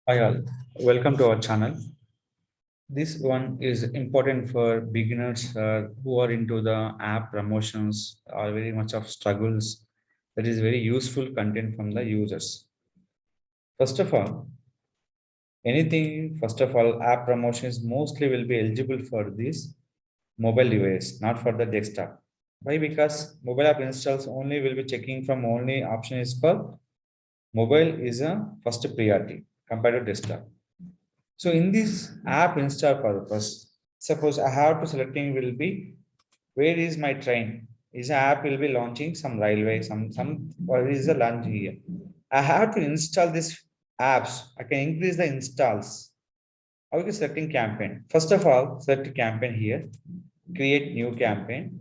Hi all, welcome to our channel. This one is important for beginners who are into the app promotions or very much of struggles. That is very useful content from the users. First of all, app promotions mostly will be eligible for this mobile device, not for the desktop. Why? Because mobile app installs only will be checking from only option is for mobile is a first priority compared to desktop. So in this app install purpose, suppose I have to selecting will be where is my train? Is app will be launching some railway, some or is a launch here. I have to install these apps. I can increase the installs. How is selecting campaign? First of all, select campaign here, create new campaign.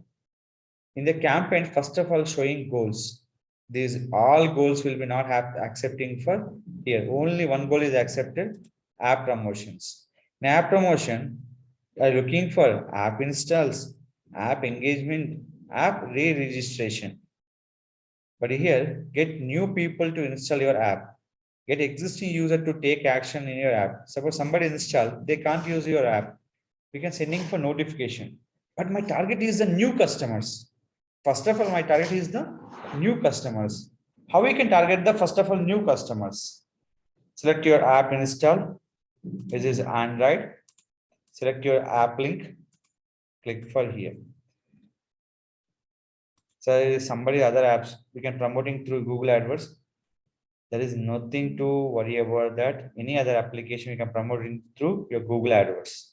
In the campaign, first of all, showing goals. These all goals will be not have accepting for here. Only one goal is accepted, app promotions. In app promotion, are looking for app installs, app engagement, app re-registration. But here, get new people to install your app. Get existing user to take action in your app. Suppose somebody install, they can't use your app. We can sending for notification. But my target is the new customers. First of all, my target is the new customers. How we can target the first of all new customers? Select your app install. This is Android. Select your app link. Click for here. So somebody other apps we can promoting through Google AdWords. There is nothing to worry about that. Any other application you can promote in through your Google AdWords.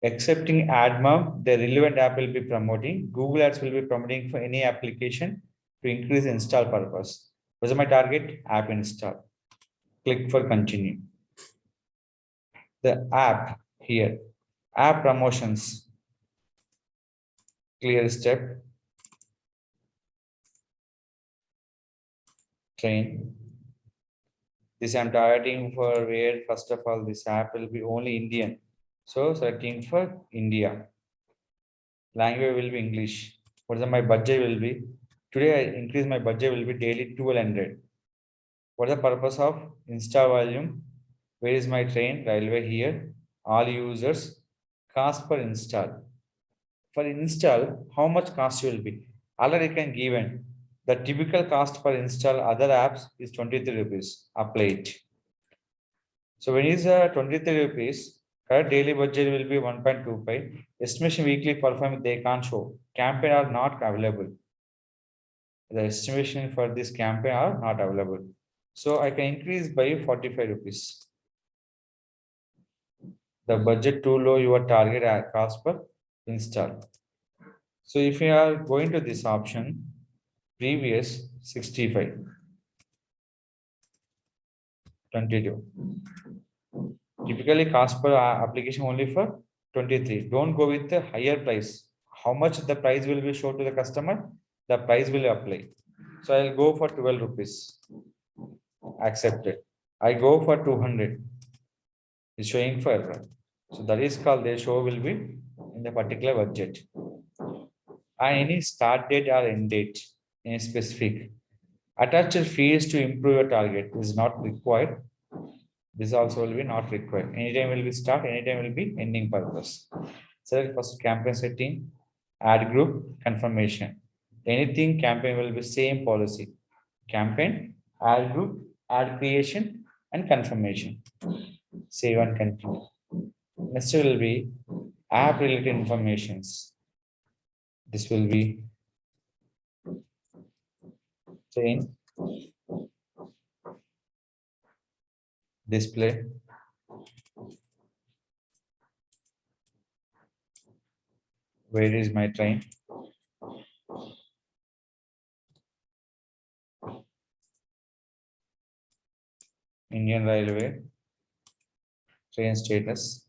Excepting AdMob, the relevant app will be promoting. Google Ads will be promoting for any application to increase install purpose. What is my target? App install. Click for continue. The app here, app promotions. Clear step. Train. This I'm targeting for where first of all this app will be only Indian. So searching for India. Language will be English. What is my budget will be? Today I increase my budget will be daily 1200. What is the purpose of install volume? Where is my train? Railway here. All users. Cost per install. For install, how much cost will be? Already can given. The typical cost per install other apps is 23 rupees. Apply it. So when is 23 rupees, correct daily budget will be 1.25. Estimation weekly performance they can't show. Campaign are not available. The estimation for this campaign are not available. So I can increase by 45 rupees. The budget too low, your target cost per install. So if you are going to this option, previous 65, 22. Typically cost per application only for 23. Don't go with the higher price. How much the price will be shown to the customer, the price will apply. So I'll go for 12 rupees. Accepted. I go for 200. It's showing for error. So that is called the show will be in the particular budget. And any start date or end date, any specific. Attached fees to improve your target is not required. This also will be not required. Anytime will be start, anytime will be ending purpose. Select first campaign setting, add group, confirmation. Anything campaign will be same policy. Campaign, add group, add creation, and confirmation. Save and continue. Next will be app related informations. This will be train, display, where is my train? Indian Railway, train status.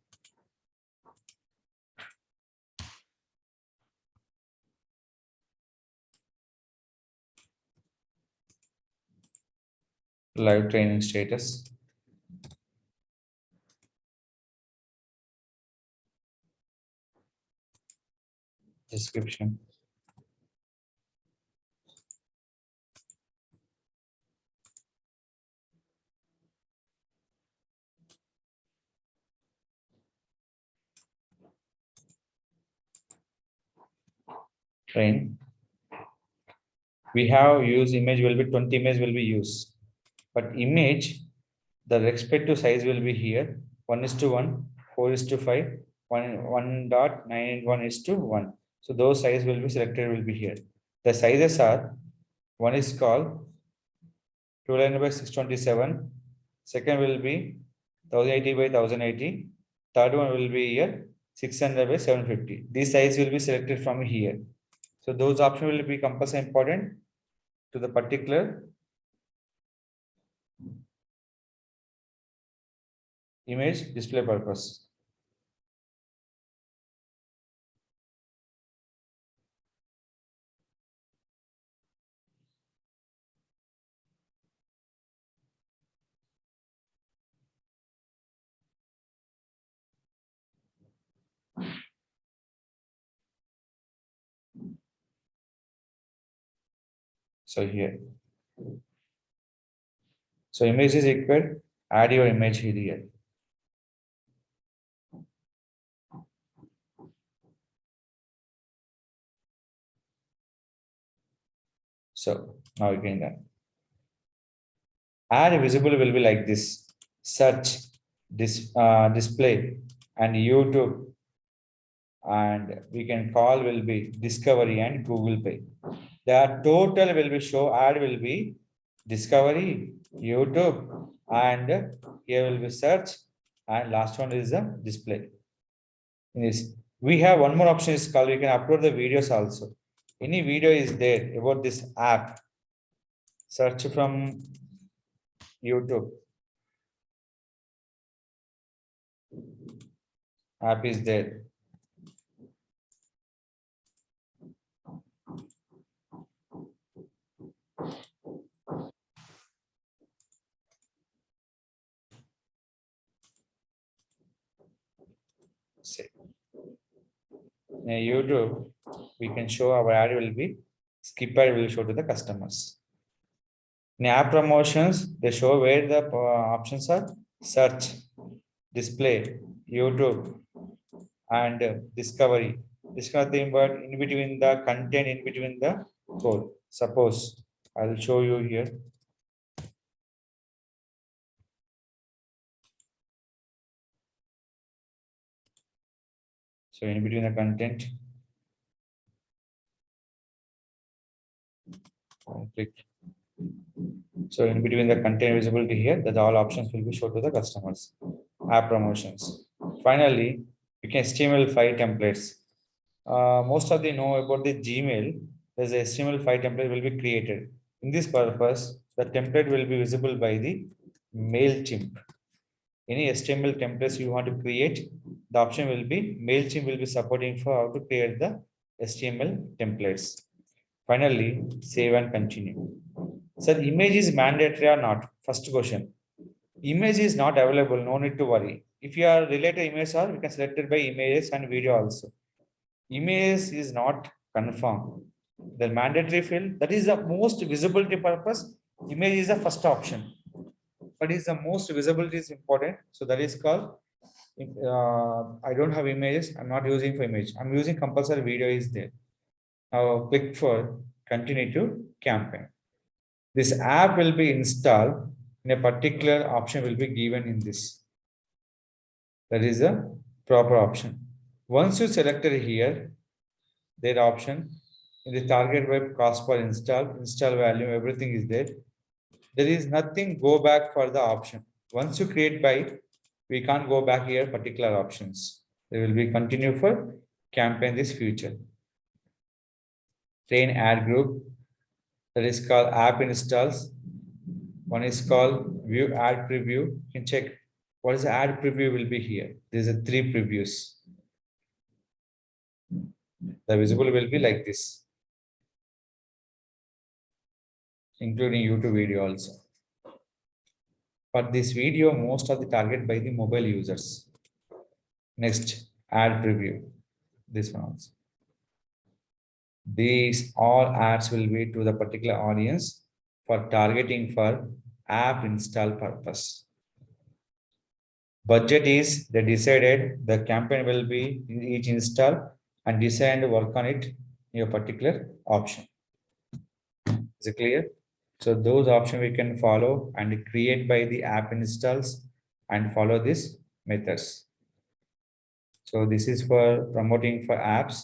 Live training status. Description. train. We have used image will be 20 image will be used, but image, the respective size will be here 1:1, 4:5, 1.91:1. So those size will be selected will be here. The sizes are, one is called 1200 by 627, second will be 1080 by 1080, third one will be here 600 by 750. This size will be selected from here. So those options will be compulsory important to the particular image display purpose. So here, so image is required, add your image here. So now you can done. Add visible will be like this: search, display, and YouTube, and we can call will be Discovery and Google Pay. The total will be show ad will be Discovery, YouTube, and here will be search, and last one is the display. Yes, we have one more option is called we can upload the videos also. Any video is there about this app, search from YouTube. App is there. Say, in YouTube, we can show our ad will be skip ad will show to the customers. In app promotions, they show where the options are search, display, YouTube, and discovery. Discover thing, but in between the content, in between the code. Suppose I will show you here. So in between the content, click. So in between the content visibility here, that all options will be shown to the customers. App promotions. Finally, you can HTML5 templates. Most of you know about the Gmail. There's a HTML5 template will be created. In this purpose, the template will be visible by the MailChimp. Any HTML templates you want to create, the option will be MailChimp will be supporting for how to create the HTML templates. Finally, save and continue. Sir, image is mandatory or not? First question. Image is not available, no need to worry. If you are related image, or we can select it by images and video also. Image is not confirmed. The mandatory field, that is the most visibility purpose. Image is the first option. But is the most visibility is important. So that is called, I don't have images. I'm not using for image. I'm using compulsory video is there. Now click for continue to campaign. This app will be installed in a particular option will be given in this. That is a proper option. Once you selected here, their option in the target web cost per install value, everything is there. There is nothing go back for the option. Once you create by, we can't go back here particular options. They will be continue for campaign this future. Train ad group, that is called app installs. One is called view ad preview. You can check what is the ad preview will be here. There's a 3 previews. The visible will be like this, including YouTube video also. For this video, most of the target by the mobile users. Next, ad preview. This one also. These all ads will be to the particular audience for targeting for app install purpose. Budget is they decided the campaign will be each install and decide to work on it your particular option. Is it clear? So those options we can follow and create by the app installs and follow these methods. So this is for promoting for apps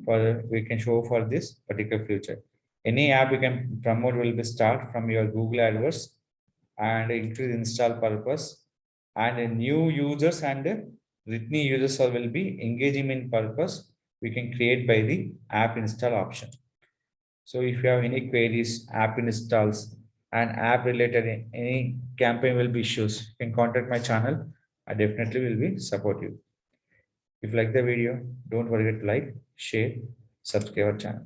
for we can show for this particular feature. Any app you can promote will be start from your Google AdWords and increase install purpose and new users and returning users will be engaging in purpose we can create by the app install option. So if you have any queries, app installs and app related any campaign will be issues, you can contact my channel. I definitely will be support you. If you like the video, don't forget to like, share, subscribe our channel.